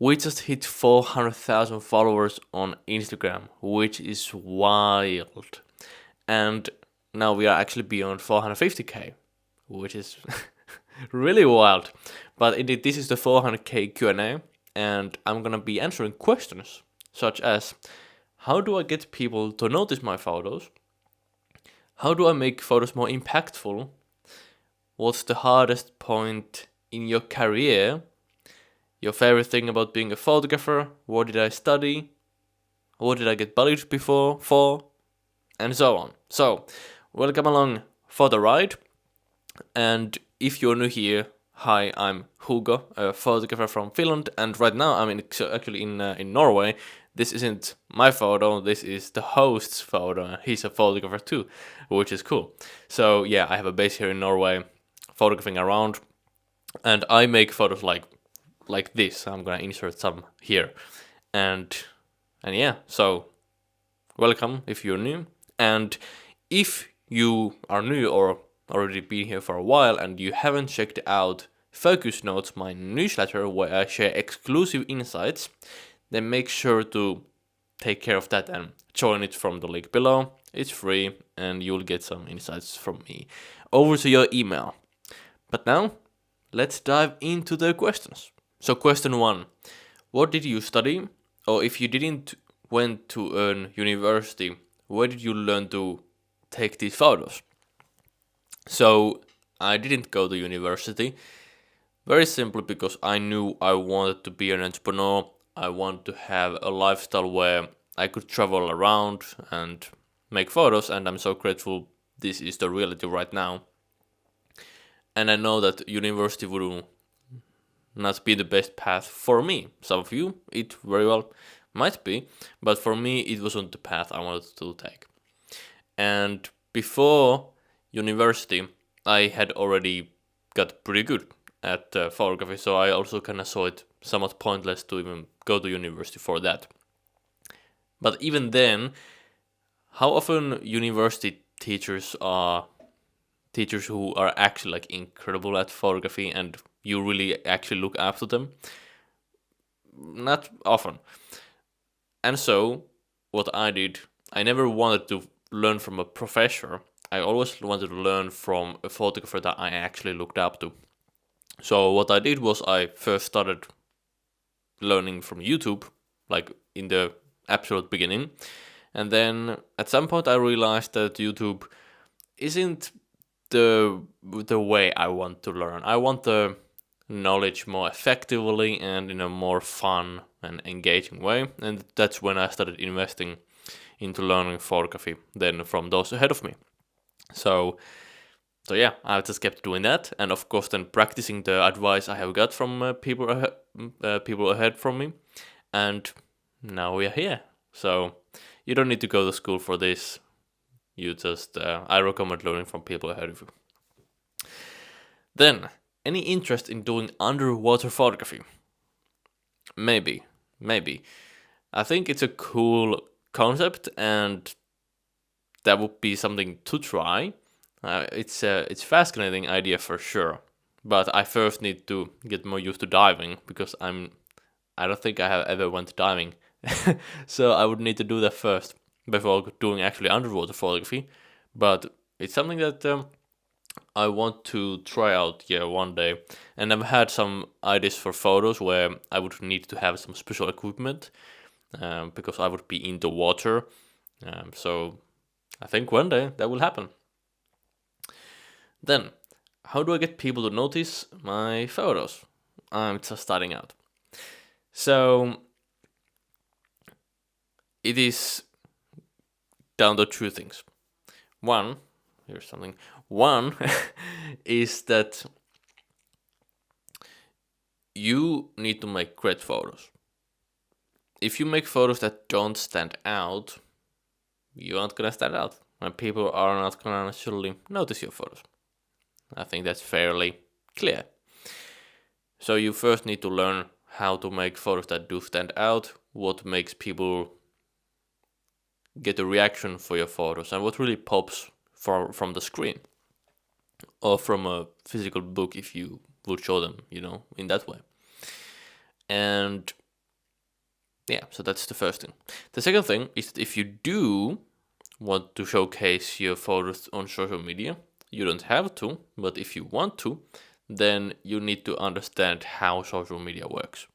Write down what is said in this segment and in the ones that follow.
We just hit 400,000 followers on Instagram, which is wild. And now we are actually beyond 450k, which is really wild. But indeed, this is the 400k Q&A, and I'm gonna be answering questions such as, how do I get people to notice my photos? How do I make photos more impactful? What's the hardest point in your career? Your favorite thing about being a photographer? What did I study? What did I get bullied before for? And so on. So, welcome along for the ride. And if you're new here, hi, I'm Hugo, a photographer from Finland, and right now I'm actually in Norway. This isn't my photo, this is the host's photo. He's a photographer too, which is cool. So yeah, I have a base here in Norway, photographing around, and I make photos like this. I'm gonna insert some here, and yeah. So welcome if you're new, and if you are new or already been here for a while and you haven't checked out Focus Notes, my newsletter where I share exclusive insights, then make sure to take care of that and join it from the link below. It's free and you'll get some insights from me over to your email. But now, let's dive into the questions. So question 1, what did you study? Or if you didn't went to an university, where did you learn to take these photos? So I didn't go to university, very simply because I knew I wanted to be an entrepreneur. I want to have a lifestyle where I could travel around and make photos, and I'm so grateful this is the reality right now. And I know that university would not be the best path for me. Some of you, it very well might be, but for me, it wasn't the path I wanted to take. And before university, I had already got pretty good at photography, so I also kind of saw it somewhat pointless to even go to university for that. But even then, how often university teachers are teachers who are actually like incredible at photography and you really actually look after them? Not often. And so, what I did, I never wanted to learn from a professor. I always wanted to learn from a photographer that I actually looked up to. So what I did was I first started learning from YouTube, like in the absolute beginning. And then at some point I realized that YouTube isn't the way I want to learn. I want the knowledge more effectively and in a more fun and engaging way. And that's when I started investing into learning photography than from those ahead of me. So yeah, I just kept doing that, and of course then practicing the advice I have got from people ahead from me, and now we are here. So you don't need to go to school for this. You just I recommend learning from people ahead of you. Then, any interest in doing underwater photography? Maybe. I think it's a cool concept, and that would be something to try. It's a fascinating idea for sure, but I first need to get more used to diving because I don't think I have ever went diving, so I would need to do that first before doing actually underwater photography. But it's something that I want to try out one day, and I've had some ideas for photos where I would need to have some special equipment because I would be in the water. So I think one day that will happen. Then, how do I get people to notice my photos? I'm just starting out. So, it is down to two things. One is that you need to make great photos. If you make photos that don't stand out, you aren't gonna stand out, and people are not gonna necessarily notice your photos. I think that's fairly clear. So you first need to learn how to make photos that do stand out, what makes people get a reaction for your photos, and what really pops from the screen or from a physical book if you would show them, in that way. And Yeah, so that's the first thing. The second thing is that if you do want to showcase your photos on social media, you don't have to, but if you want to, then you need to understand how social media works.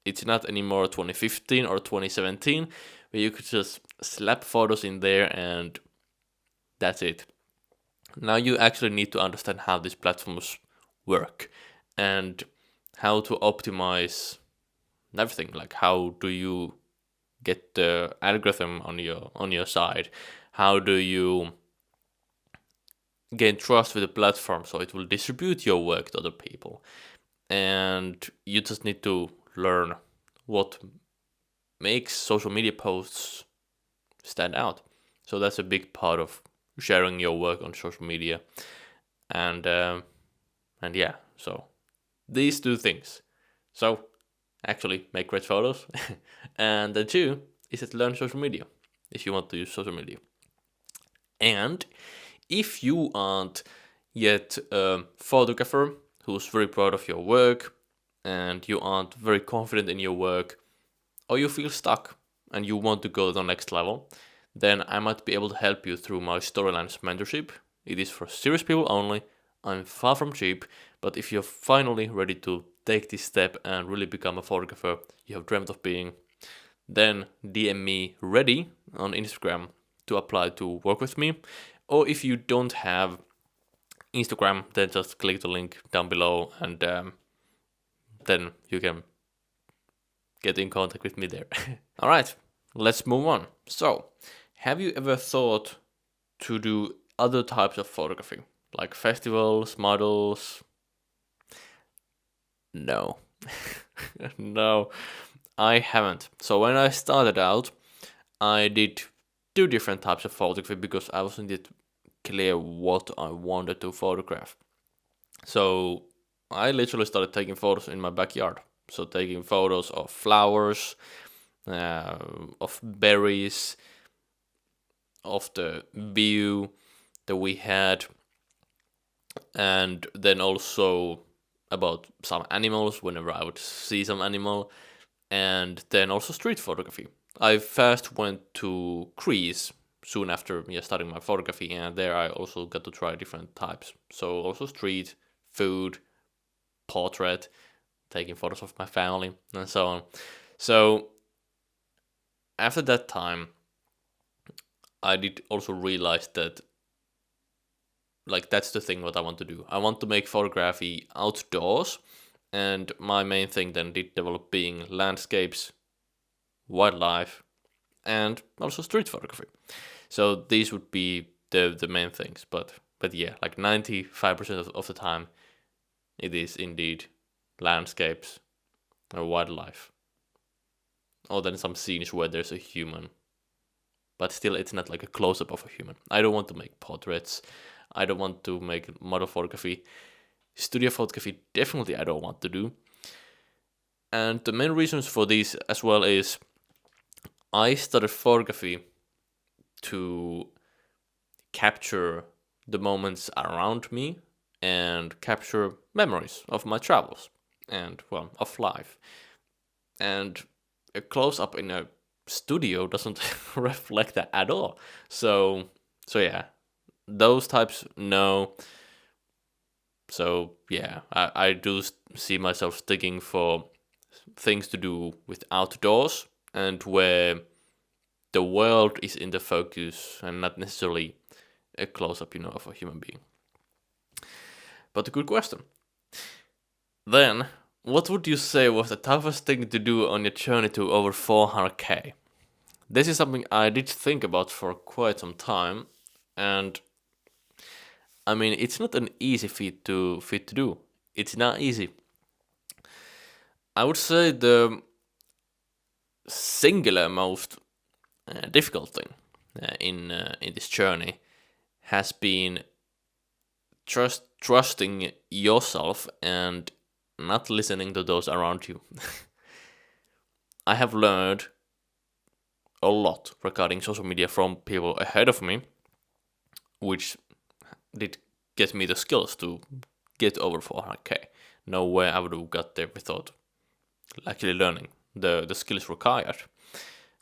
It's not anymore 2015 or 2017 where you could just slap photos in there and that's it. Now you actually need to understand how these platforms work and how to optimize everything. Like how do you get the algorithm on your side? How do you gain trust with the platform so it will distribute your work to other people? And you just need to learn what makes social media posts stand out. So that's a big part of sharing your work on social media, and yeah, so these two things. So actually make great photos, and the two is that learn social media if you want to use social media. And if you aren't yet a photographer who's very proud of your work, and you aren't very confident in your work, or you feel stuck and you want to go to the next level, then I might be able to help you through my Storylines mentorship. It is for serious people only. I'm far from cheap, but if you're finally ready to take this step and really become a photographer you have dreamt of being, then DM me ready on Instagram to apply to work with me. Or if you don't have Instagram, then just click the link down below and then you can get in contact with me there. All right, let's move on. So, have you ever thought to do other types of photography, like festivals, models? No. No, I haven't. So, when I started out, I did two different types of photography because I wasn't yet clear what I wanted to photograph. So, I literally started taking photos in my backyard. So, taking photos of flowers, of berries, of the view that we had, and then also about some animals whenever I would see some animal, and then also street photography. I first went to Greece soon after starting my photography, and there I also got to try different types. So also street, food, portrait, taking photos of my family, and so on. So after that time, I did also realize that like that's the thing what I want to do. I want to make photography outdoors, and my main thing then did develop being landscapes, wildlife, and also street photography. So these would be the main things, but yeah, like 95% of the time, it is indeed landscapes or wildlife, or then some scenes where there's a human, but still it's not like a close up of a human. I don't want to make portraits. I don't want to make model photography. Studio photography, definitely I don't want to do. And the main reasons for this as well is I studied photography to capture the moments around me and capture memories of my travels and, well, of life. And a close up in a studio doesn't reflect that at all. So yeah, those types, no. So yeah, I do see myself sticking for things to do with outdoors and where the world is in the focus and not necessarily a close up, of a human being. But a good question. Then, what would you say was the toughest thing to do on your journey to over 400k? This is something I did think about for quite some time, and I mean, it's not an easy feat to do. It's not easy. I would say the singular most difficult thing in this journey has been trusting yourself and not listening to those around you. I have learned a lot regarding social media from people ahead of me, which did get me the skills to get over 400k. No way I would have got there without actually learning the skills required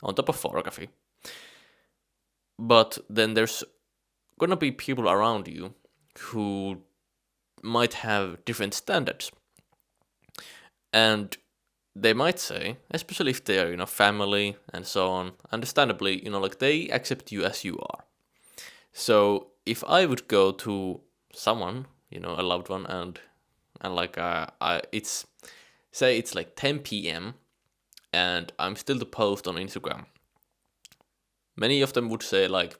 on top of photography. But then there's gonna be people around you who might have different standards. And they might say, especially if they are, family and so on, understandably, like they accept you as you are. So if I would go to someone, a loved one, and like it's like 10 p.m. and I'm still to post on Instagram, many of them would say like,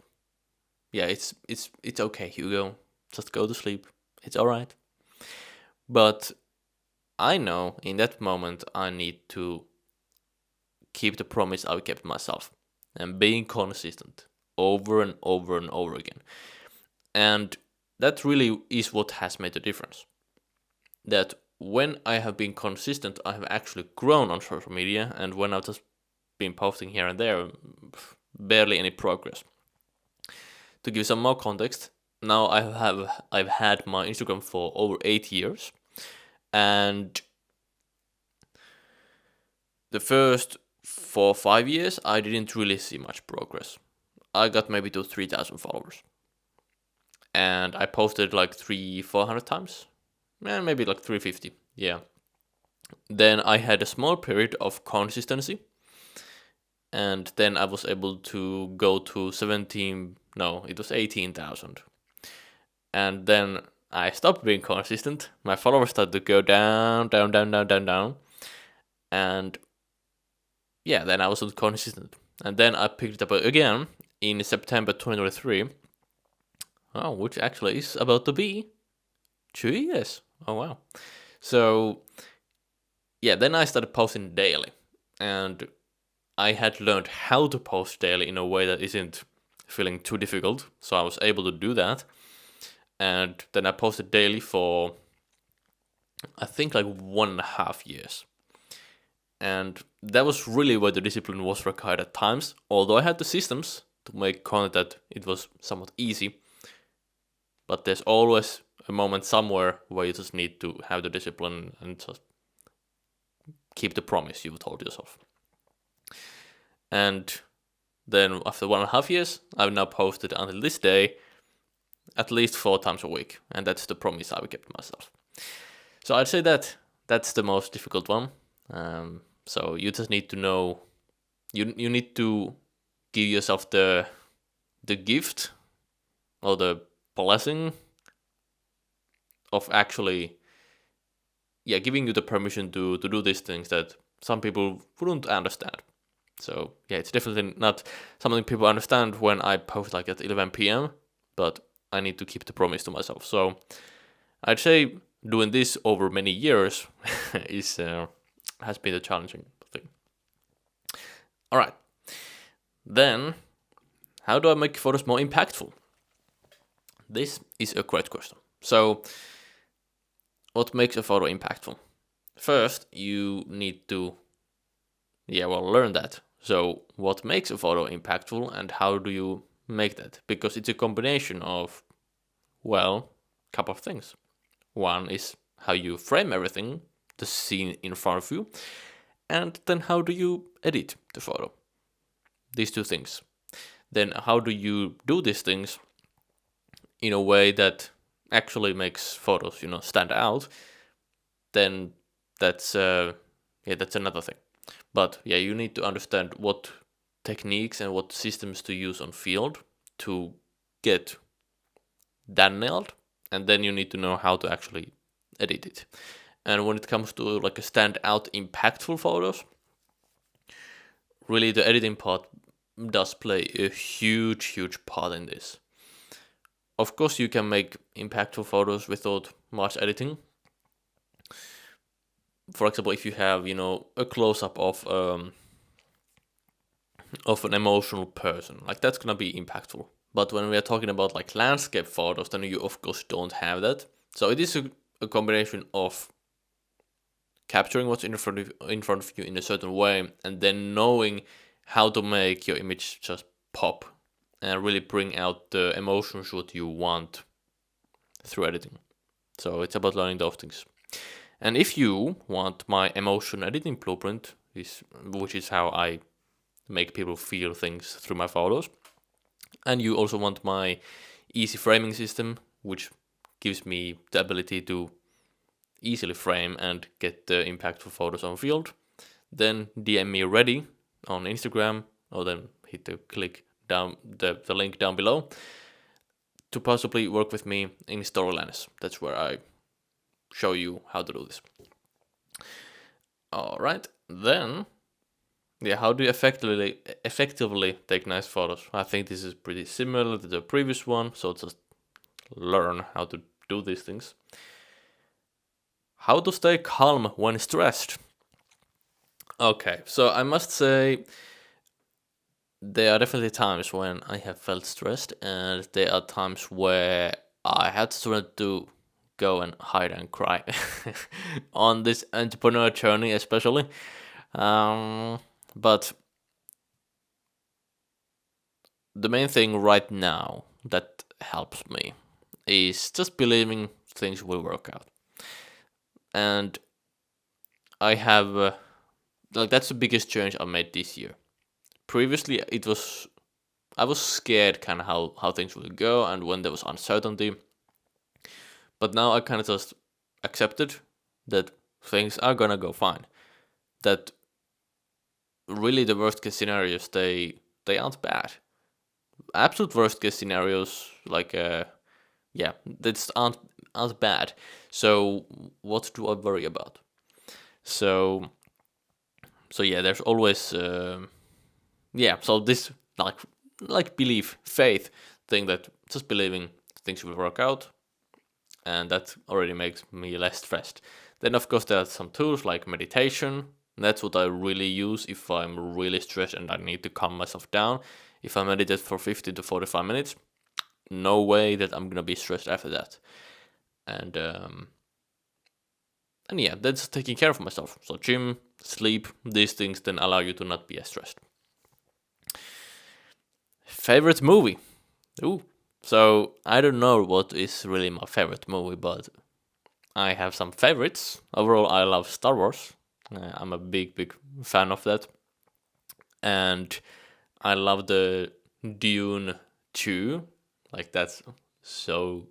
yeah, it's okay, Hugo, just go to sleep, it's all right. But I know in that moment I need to keep the promise I kept myself and being consistent over and over and over again. And that really is what has made the difference. That when I have been consistent, I have actually grown on social media, and when I've just been posting here and there, barely any progress. To give some more context, now I've had my Instagram for over 8 years, and the first 4 or 5 years I didn't really see much progress. I got maybe to 3,000 followers, and I posted like 300-400 times, and maybe like 350. Yeah. Then I had a small period of consistency, and then I was able to go to 18,000. And then I stopped being consistent. My followers started to go down. And yeah, then I wasn't consistent. And then I picked it up again in September 2023. Oh, which actually is about to be 2 years. Oh, wow. So yeah, then I started posting daily. And I had learned how to post daily in a way that isn't feeling too difficult. So I was able to do that. And then I posted daily for, I think, like 1.5 years. And that was really where the discipline was required at times. Although I had the systems to make content that it was somewhat easy. But there's always a moment somewhere where you just need to have the discipline and just keep the promise you've told yourself. And then after 1.5 years, I've now posted until this day at least 4 times a week. And that's the promise I've kept myself. So I'd say that that's the most difficult one. So you just need to know, you need to give yourself the gift or the blessing of actually, giving you the permission to do these things that some people wouldn't understand. So yeah, it's definitely not something people understand when I post like at 11 p.m., but I need to keep the promise to myself. So I'd say doing this over many years has been a challenging thing. All right. Then, how do I make photos more impactful? This is a great question. So, what makes a photo impactful? First, you need to, learn that. So, what makes a photo impactful and how do you make that? Because it's a combination of, couple of things. One is how you frame everything, the scene in front of you, and then how do you edit the photo? These two things. Then how do you do these things in a way that actually makes photos, stand out? Then that's another thing. But yeah, you need to understand what techniques and what systems to use on field to get that nailed, and then you need to know how to actually edit it. And when it comes to like a standout impactful photos, really the editing part does play a huge part in this. Of course, you can make impactful photos without much editing. For example, if you have, a close-up of an emotional person, like that's gonna be impactful. But when we are talking about like landscape photos, then you of course don't have that. So it is a combination of capturing what's in front of you in a certain way, and then knowing how to make your image just pop and really bring out the emotions what you want through editing. So it's about learning those things. And if you want my emotion editing blueprint, which is how I make people feel things through my photos. And you also want my easy framing system, which gives me the ability to easily frame and get the impactful photos on field. Then DM me ready on Instagram, or then hit the click down the link down below to possibly work with me in Storylines. That's where I show you how to do this. All right, then, yeah, how do you effectively take nice photos? I think this is pretty similar to the previous one, so just learn how to do these things. How to stay calm when stressed? Okay, so I must say there are definitely times when I have felt stressed, and there are times where I had to go and hide and cry on this entrepreneur journey, especially. But the main thing right now that helps me is just believing things will work out. And I have, that's the biggest change I made this year. Previously, I was scared kind of how things would go and when there was uncertainty. But now I kind of just accepted that things are gonna go fine. That really the worst case scenarios, they aren't bad. Absolute worst case scenarios, that aren't bad. So what do I worry about? So yeah, there's always So this like belief, faith thing, that just believing things will work out, and that already makes me less stressed. Then of course there are some tools like meditation. That's what I really use if I'm really stressed and I need to calm myself down. If I meditate for 50 to 45 minutes, no way that I'm gonna be stressed after that. And yeah, that's taking care of myself. So gym, sleep, these things then allow you to not be as stressed. Favorite movie? Ooh. So I don't know what is really my favorite movie, but I have some favorites. Overall, I love Star Wars. I'm a big fan of that. And I love the Dune 2. Like, that's so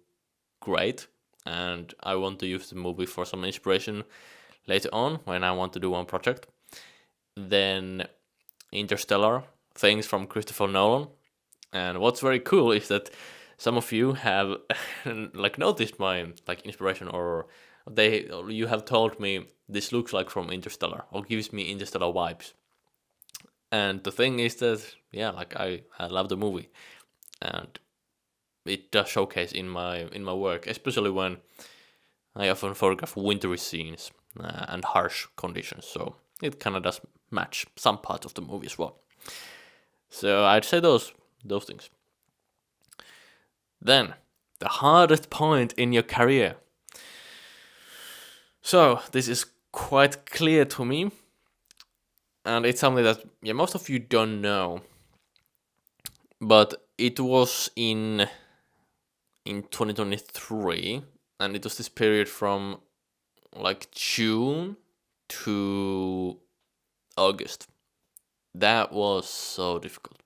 great. And I want to use the movie for some inspiration later on when I want to do one project. Then Interstellar, things from Christopher Nolan. And what's very cool is that some of you have noticed my inspiration, or you have told me this looks like from Interstellar or gives me Interstellar vibes. And the thing is that I love the movie, and it does showcase in my work, especially when I often photograph wintry scenes and harsh conditions. So it kind of does match some parts of the movie as well. So I'd say those things. Then, the hardest point in your career. So this is quite clear to me, and it's something that most of you don't know. But it was in 2023, and it was this period from June to August. That was so difficult.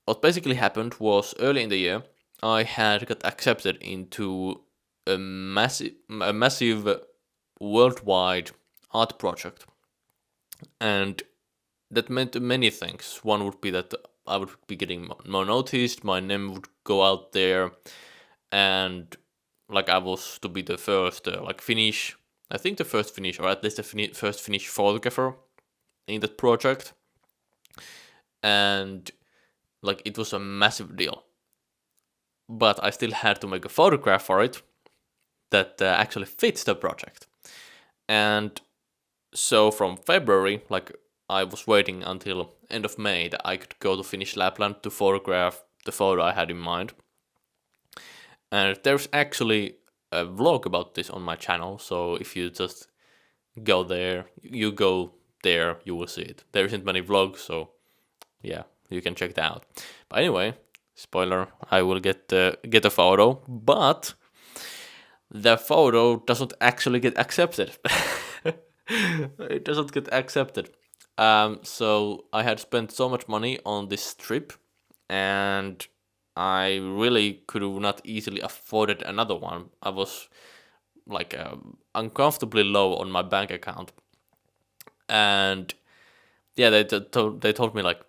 What basically happened was, early in the year, I had got accepted into a massive worldwide art project, and that meant many things. One would be that I would be getting more noticed, my name would go out there, and I was to be the first Finnish, I think the first Finnish, or at least the first Finnish photographer in that project, and it was a massive deal. But I still had to make a photograph for it that actually fits the project. And so from February, I was waiting until end of May that I could go to Finnish Lapland to photograph the photo I had in mind. And there's actually a vlog about this on my channel, so if you just go there, you will see it. There isn't many vlogs, so yeah, you can check that out. But anyway, spoiler, I will get a photo, but the photo doesn't actually get accepted. It doesn't get accepted. So I had spent so much money on this trip, and I really could have not easily afforded another one. I was like uncomfortably low on my bank account, and yeah, they told me like,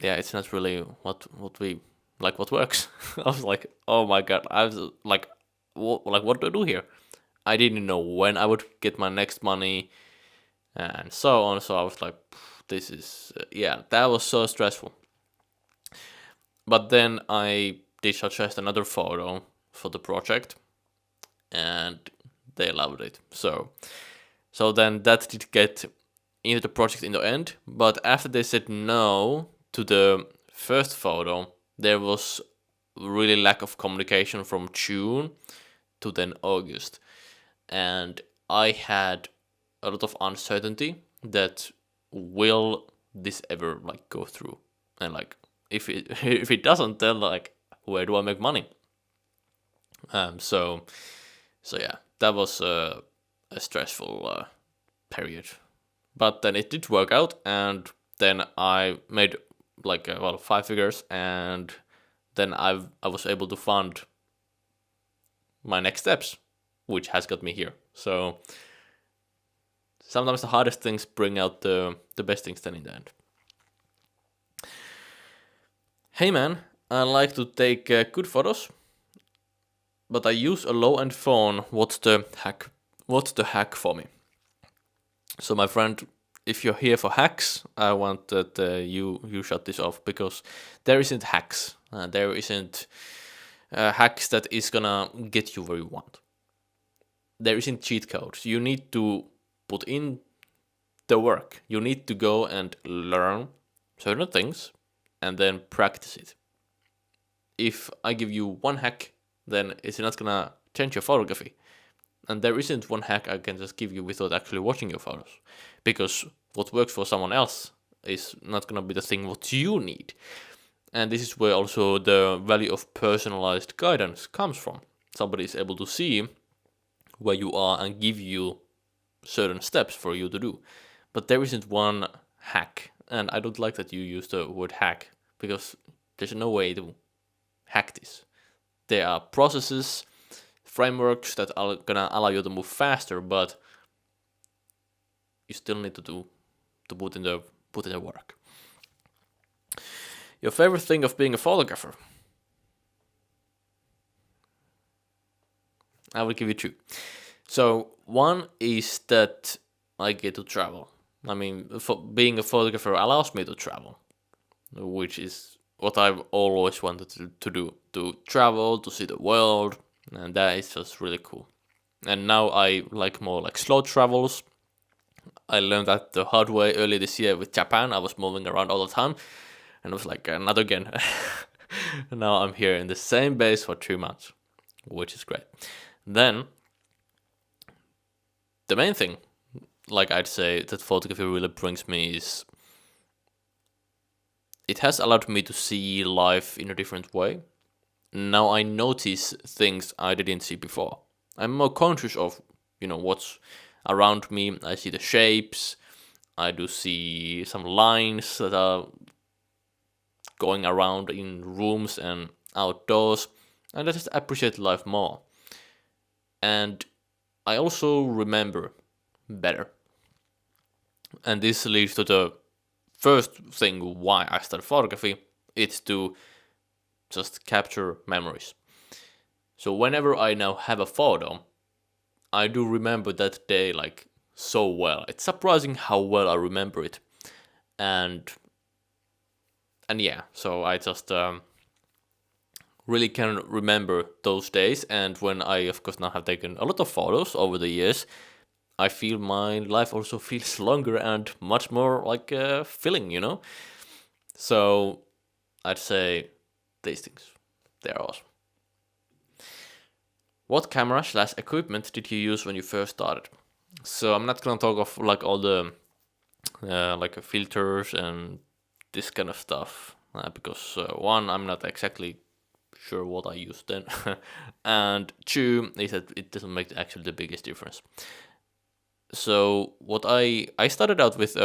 yeah, it's not really what we like what works. I was like, oh my god, I was like, what do I do here? I didn't know when I would get my next money, and so on. So I was like, this is yeah, that was so stressful. But then I did suggest another photo for the project, and they loved it. So then that did get into the project in the end. But after they said no to the first photo, there was really lack of communication from June to then August, and I had a lot of uncertainty that will this ever like go through, and like if it if it doesn't, then like where do I make money? So yeah, that was a stressful period, but then it did work out, and then I made like 5 figures, and then I was able to fund my next steps, which has got me here. So sometimes the hardest things bring out the best things then in the end. Hey man, I like to take good photos, but I use a low-end phone. What's the hack? What's the hack for me? So my friend, if you're here for hacks, I want that you shut this off, because there isn't hacks. There isn't hacks that is gonna get you where you want. There isn't cheat codes. You need to put in the work. You need to go and learn certain things and then practice it. If I give you one hack, then it's not gonna change your photography. And there isn't one hack I can just give you without actually watching your photos, because what works for someone else is not gonna be the thing what you need. And this is where also the value of personalized guidance comes from. Somebody is able to see where you are and give you certain steps for you to do. But there isn't one hack, and I don't like that you use the word hack, because there's no way to hack this. There are processes, frameworks that are gonna allow you to move faster, but you still need to put in the work. Your favorite thing of being a photographer? I will give you two. So one is that I get to travel. I mean, being a photographer allows me to travel, which is what I've always wanted to do, to travel, to see the world, and that is just really cool. And now I like more like slow travels. I learned that the hard way earlier this year with Japan. I was moving around all the time, and I was like, not again. Now I'm here in the same base for 2 months, which is great. Then, the main thing, like I'd say, that photography really brings me is it has allowed me to see life in a different way. Now I notice things I didn't see before. I'm more conscious of, what's around me. I see the shapes. I do see some lines that are going around in rooms and outdoors, and I just appreciate life more. And I also remember better. And this leads to the first thing why I started photography. It's to just capture memories. So whenever I now have a photo, I do remember that day like so well. It's surprising how well I remember it. And yeah, so I just really can remember those days. And when I, of course, now have taken a lot of photos over the years, I feel my life also feels longer and much more like filling. So I'd say these things, they're awesome. What camera/equipment did you use when you first started? So I'm not gonna talk of like all the like filters and this kind of stuff, because one, I'm not exactly sure what I use then. And two is that it doesn't make actually the biggest difference. So what I started out with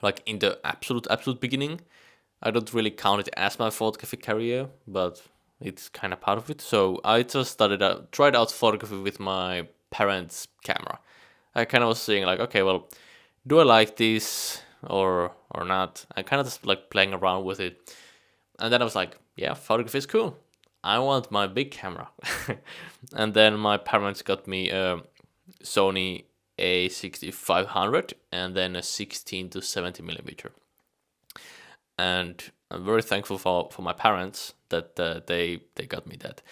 like in the absolute beginning, I don't really count it as my photography career, but it's kind of part of it. So I just tried out photography with my parents' camera. I kind of was saying like, okay, well, do I like this or not? I kind of just like playing around with it, and then I was like, yeah, photography is cool. I want my big camera. And then my parents got me a Sony A6500 and then a 16 to 70 millimeter. And I'm very thankful for my parents that they got me that.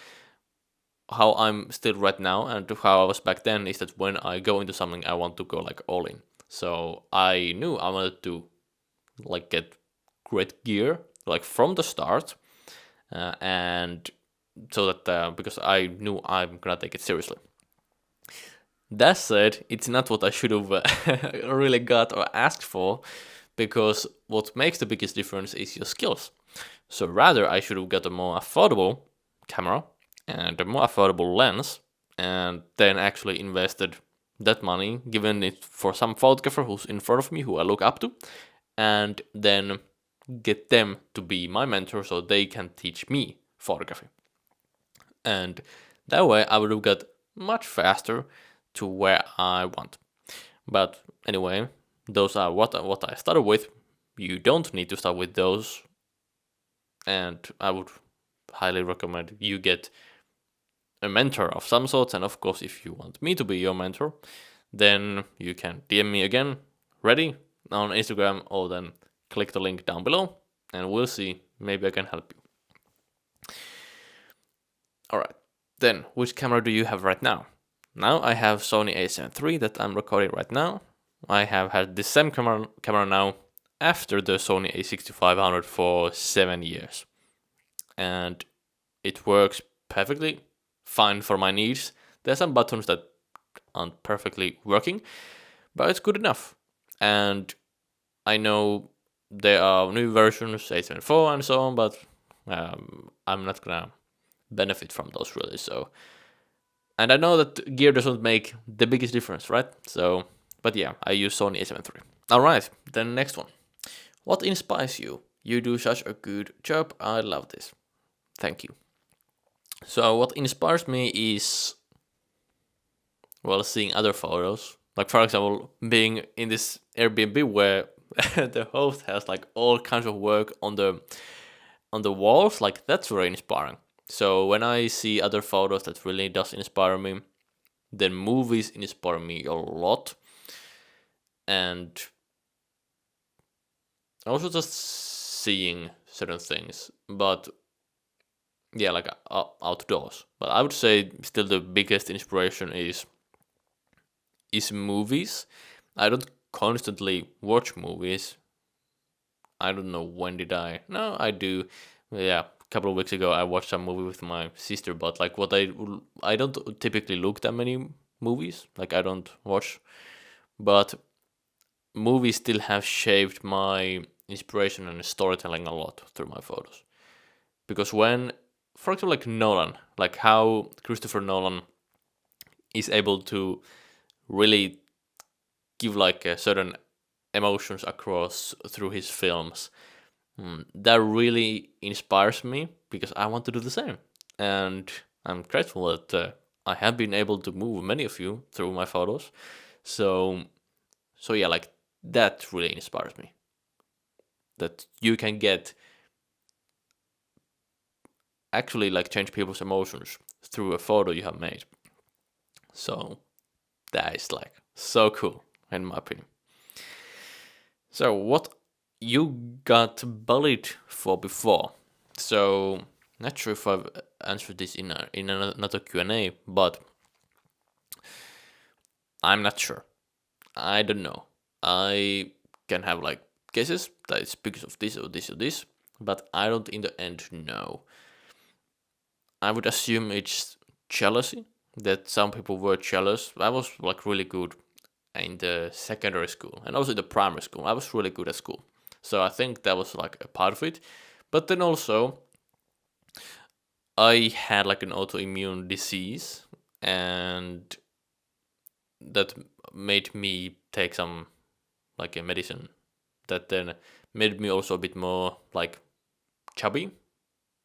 How I'm still right now and how I was back then is that when I go into something, I want to go like all in. So I knew I wanted to like get great gear like from the start, and so that because I knew I'm gonna take it seriously. That said, it's not what I should have really got or asked for, because what makes the biggest difference is your skills. So rather, I should have got a more affordable camera and a more affordable lens, and then actually invested that money, given it for some photographer who's in front of me, who I look up to, and then get them to be my mentor so they can teach me photography. And that way I would have got much faster to where I want. But anyway, those are what I started with. You don't need to start with those, and I would highly recommend you get a mentor of some sort. And of course, if you want me to be your mentor, then you can DM me again, ready, on Instagram, or then click the link down below, and we'll see. Maybe I can help you. All right. Then, which camera do you have right now? Now I have Sony a7 III that I'm recording right now. I have had the same camera now after the Sony a6500 for 7 years. And it works perfectly fine for my needs. There's some buttons that aren't perfectly working, but it's good enough. And I know there are new versions, a7 IV and so on, but I'm not gonna benefit from those really. So, and I know that gear doesn't make the biggest difference, right? So, but yeah, I use Sony a7 III. All right, then next one. What inspires you? You do such a good job. I love this. Thank you. So what inspires me is, well, seeing other photos. Like for example, being in this Airbnb where the host has like all kinds of work on the walls. Like that's very inspiring. So when I see other photos, that really does inspire me. Then movies inspire me a lot, and also just seeing certain things. But yeah, like outdoors. But I would say still the biggest inspiration is movies. I don't constantly watch movies. I don't know when did I. No, I do. Yeah, a couple of weeks ago I watched some movie with my sister. But like what I don't typically look that many movies. Like I don't watch, but movies still have shaped my inspiration and storytelling a lot through my photos. Because when, for example, like Nolan, like how Christopher Nolan is able to really give like certain emotions across through his films, that really inspires me because I want to do the same. And I'm grateful that I have been able to move many of you through my photos. So yeah, like that really inspires me. That you can get actually like change people's emotions through a photo you have made. So that is like so cool in my opinion. So what you got bullied for before? So not sure if I've answered this in another Q&A, but I'm not sure. I don't know. I can have like guesses that it's because of this or this or this, but I don't in the end know. I would assume it's jealousy, that some people were jealous. I was like really good in the secondary school and also in the primary school. I was really good at school. So I think that was like a part of it. But then also, I had like an autoimmune disease, and that made me take some like a medicine that then made me also a bit more like chubby.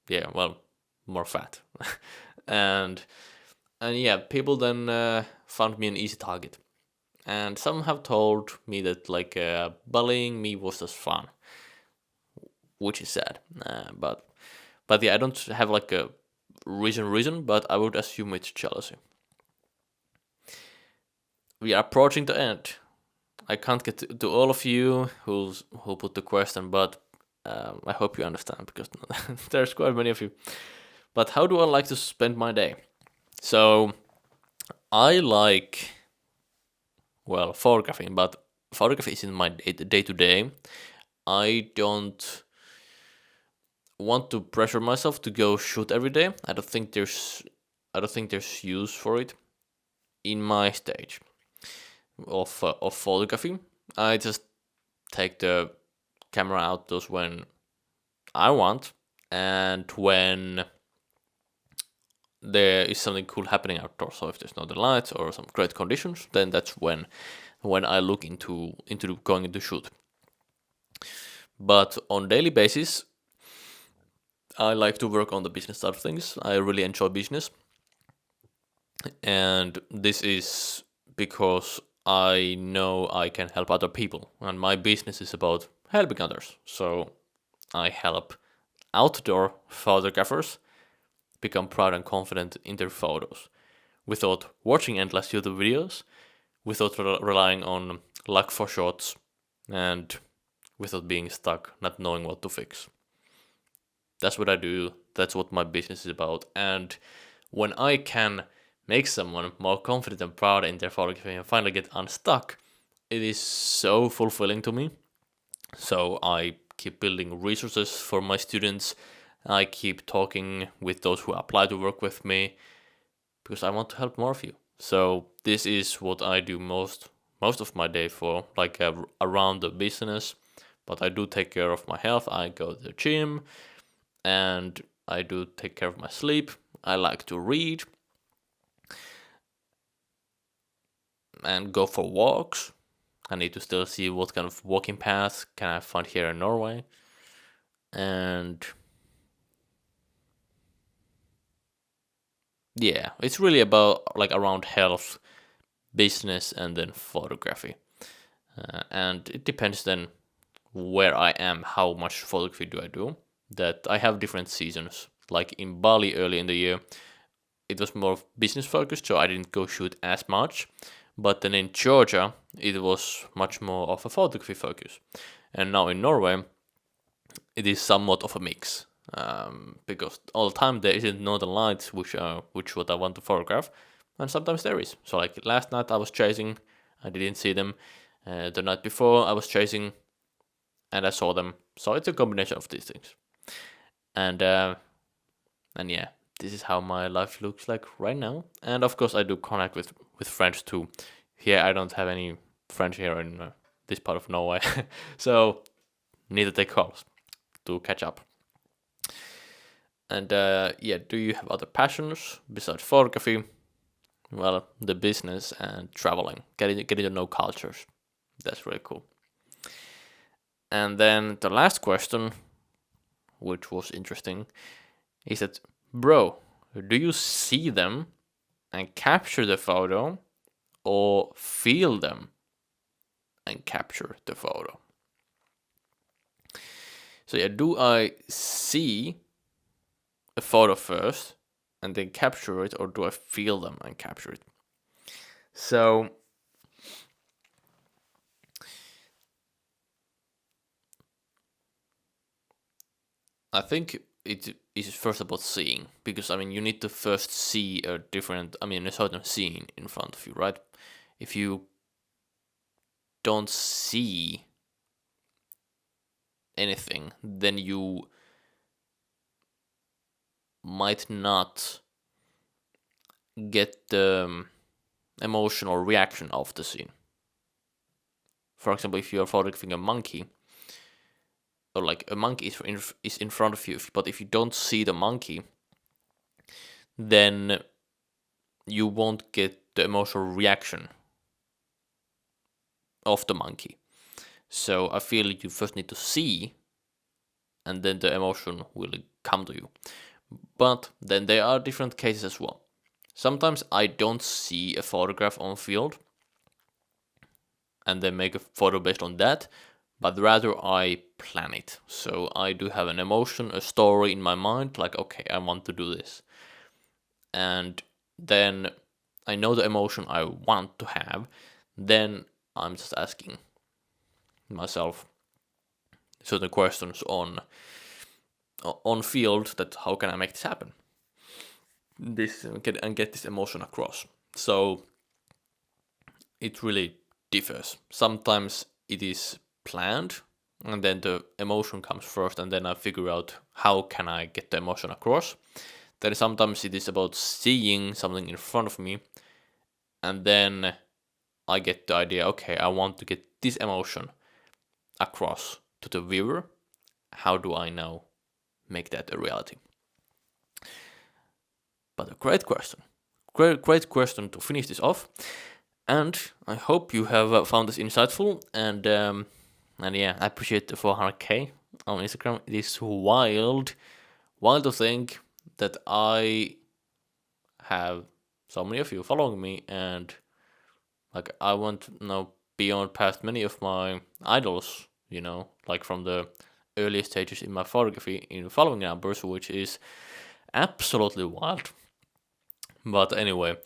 Yeah, well, more fat. and and yeah, people then found me an easy target. And some have told me that like bullying me was just fun, which is sad. But yeah, I don't have like a reason, but I would assume it's jealousy. We are approaching the end. I can't get to all of you who put the question, but I hope you understand because there's quite many of you. But how do I like to spend my day? So I like, well, photographing, but photography isn't my day to day. I don't want to pressure myself to go shoot every day. I don't think there's use for it in my stage of photography. I just take the camera outdoors when I want, and when there is something cool happening outdoors. So if there's no the lights or some great conditions, then that's when I look into going into shoot. But on daily basis, I like to work on the business side of things. I really enjoy business, and this is because I know I can help other people, and my business is about helping others. So I help outdoor photographers become proud and confident in their photos without watching endless YouTube videos, without relying on luck for shots, and without being stuck not knowing what to fix. That's what I do. That's what my business is about. And when I can make someone more confident and proud in their photography and finally get unstuck, it is so fulfilling to me. So I keep building resources for my students. I keep talking with those who apply to work with me because I want to help more of you. So this is what I do most of my day for, like around the business. But I do take care of my health. I go to the gym, and I do take care of my sleep. I like to read and go for walks. I need to still see what kind of walking paths can I find here in Norway. And yeah, it's really about like around health, business, and then photography. And it depends then where I am, how much photography do I do. That I have different seasons. Like in Bali early in the year, it was more business focused, so I didn't go shoot as much. But then in Georgia, it was much more of a photography focus. And now in Norway, it is somewhat of a mix. Because all the time there isn't northern lights, which what I want to photograph, and sometimes there is. So like last night I was chasing, I didn't see them. The night before I was chasing, and I saw them. So it's a combination of these things. And yeah, this is how my life looks like right now. And of course, I do connect with friends too. Here, I don't have any friends here in this part of Norway, so need to take calls to catch up. And yeah, do you have other passions besides photography? Well, the business and traveling, getting to know cultures. That's really cool. And then the last question, which was interesting, is that, bro, do you see them and capture the photo, or feel them and capture the photo? So yeah, do I see a photo first and then capture it, or do I feel them and capture it? So I think it is first about seeing, because I mean you need to first see a certain scene in front of you, right? If you don't see anything, then you might not get the emotional reaction of the scene. For example, if you're photographing a monkey, or like a monkey is in front of you, but if you don't see the monkey, then you won't get the emotional reaction of the monkey. So I feel you first need to see, and then the emotion will come to you. But then there are different cases as well. Sometimes I don't see a photograph on field and then make a photo based on that, but rather I plan it. So I do have an emotion, a story in my mind, like, okay, I want to do this. And then I know the emotion I want to have, then I'm just asking myself certain questions on field, that how can I make this happen, this and get this emotion across. So it really differs. Sometimes it is planned, and then the emotion comes first, and then I figure out how can I get the emotion across. Then sometimes it is about seeing something in front of me, and then I get the idea, okay, I want to get this emotion across to the viewer. How do I now make that a reality? But a great question. Great question to finish this off. And I hope you have found this insightful. And yeah, I appreciate the 400k on Instagram. It is wild to think that I have so many of you following me, and like I want to now beyond past many of my idols, like from the early stages in my photography in following numbers, which is absolutely wild. But anyway,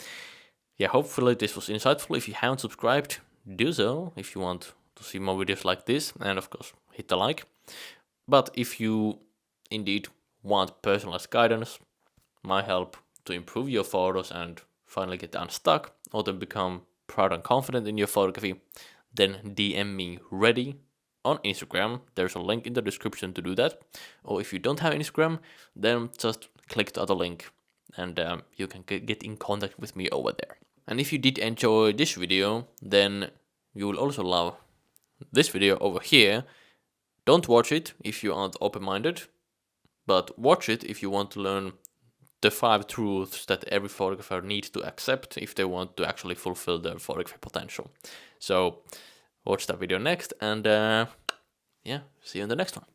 yeah, hopefully this was insightful. If you haven't subscribed, do so if you want to see more videos like this, and of course, hit the like. But if you indeed want personalized guidance, my help to improve your photos and finally get unstuck, or to become proud and confident in your photography, then DM me ready on Instagram. There's a link in the description to do that. Or if you don't have Instagram, then just click the other link, and you can get in contact with me over there. And if you did enjoy this video, then you will also love this video over here. Don't watch it if you aren't open-minded, but watch it if you want to learn the 5 truths that every photographer needs to accept if they want to actually fulfill their photography potential. So watch that video next, and yeah, see you in the next one.